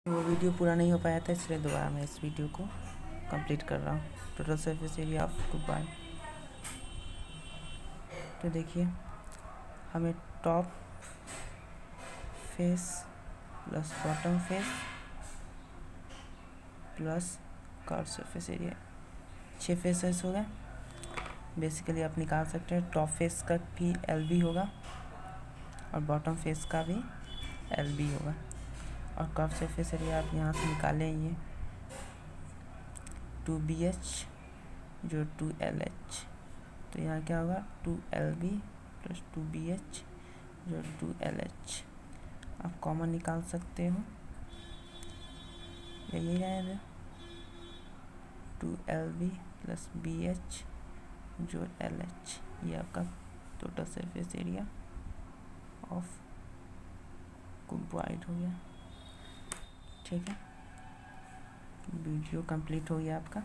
वो वीडियो पूरा नहीं हो पाया था, इसलिए दोबारा मैं इस वीडियो को कंप्लीट कर रहा हूँ। Total surface area of cuboid. तो देखिए, हमें top face plus bottom face plus curve surface area 6 faces हो गए। बेसिकली आप निकाल सकते हैं टॉप फेस का भी LB होगा और बॉटम फेस का भी LB होगा। और कर्व सरफेस एरिया आप यहाँ से निकालें ये 2BH जो 2LH, तो यहाँ क्या होगा 2LB प्लस 2BH जो 2LH। आप कॉमन निकाल सकते हो, यही रहेगा 2LB प्लस BH जो LH। ये आपका total surface area of cuboid हो गया। ठीक है, वीडियो कंप्लीट हो गया आपका।